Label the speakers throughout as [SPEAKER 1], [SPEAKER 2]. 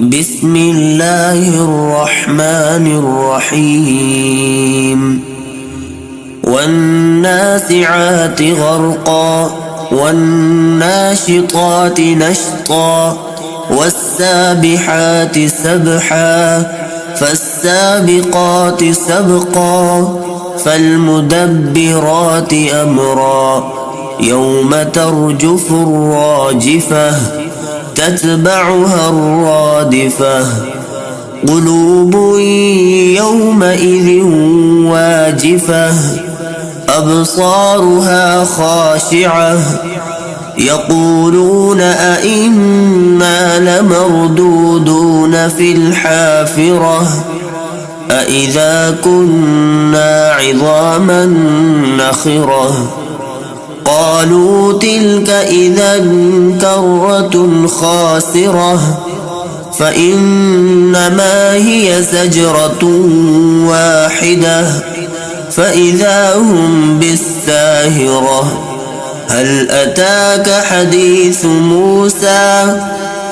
[SPEAKER 1] بسم الله الرحمن الرحيم والنازعات غرقا والناشطات نشطا والسابحات سبحا فالسابقات سبقا فالمدبرات أمرا يوم ترجف الراجفة تتبعها الرادفة قلوب يومئذ واجفة أبصارها خاشعة يقولون أئنا لمردودون في الحافرة أئذا كنا عظاما نخرة قالوا تلك إذا كرة خاسرة فإنما هي زجرة واحدة فإذا هم بالساهرة هل أتاك حديث موسى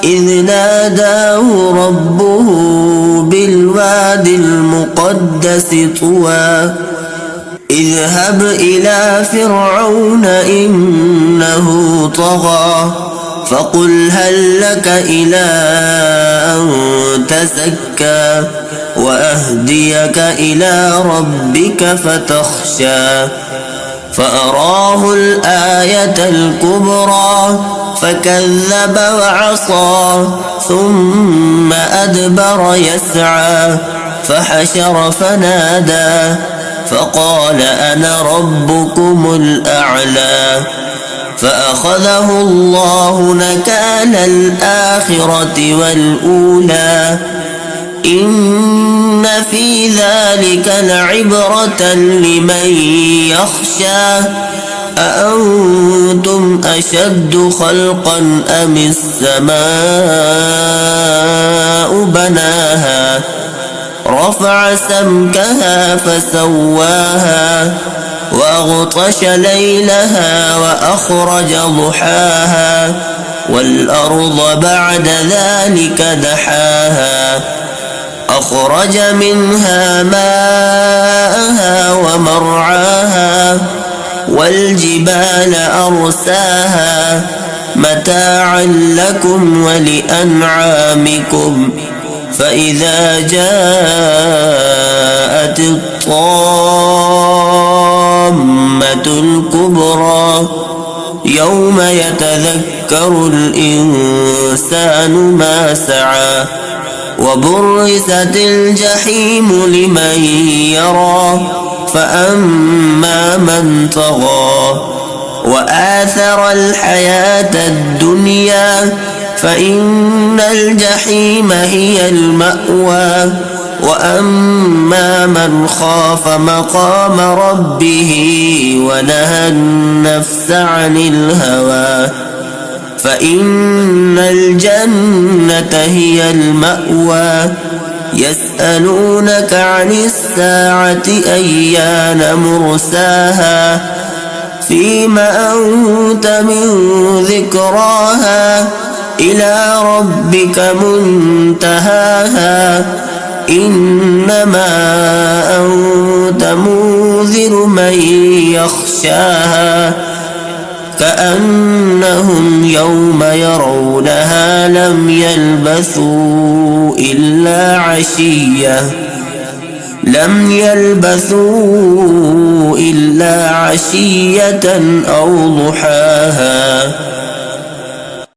[SPEAKER 1] إذ ناداه ربه بالوادي المقدس طوى اذهب إلى فرعون إنه طغى فقل هل لك إلى أن تزكى وأهديك إلى ربك فتخشى فأراه الآية الكبرى فكذب وعصى ثم أدبر يسعى فحشر فنادى فقال أنا ربكم الأعلى فأخذه الله نكال الآخرة والأولى إن في ذلك لعبرة لمن يخشى أأنتم أشد خلقا أم السماء بناها رفع سمكها فسواها وأغطش ليلها وأخرج ضحاها والأرض بعد ذلك دحاها أخرج منها ماءها ومرعاها والجبال أرساها متاعا لكم ولأنعامكم فإذا جاءت الطامة الكبرى يوم يتذكر الإنسان ما سعى وبرزت الجحيم لمن يرى فأما من طغى وآثر الحياة الدنيا فإن الجحيم هي المأوى وأما من خاف مقام ربه ونهى النفس عن الهوى فإن الجنة هي المأوى يسألونك عن الساعة أيان مرساها فيم أنت من ذكراها إلى ربك منتهاها إنما أنت منذر من يخشاها كأنهم يوم يرونها لم يلبثوا إلا عشية أو ضحاها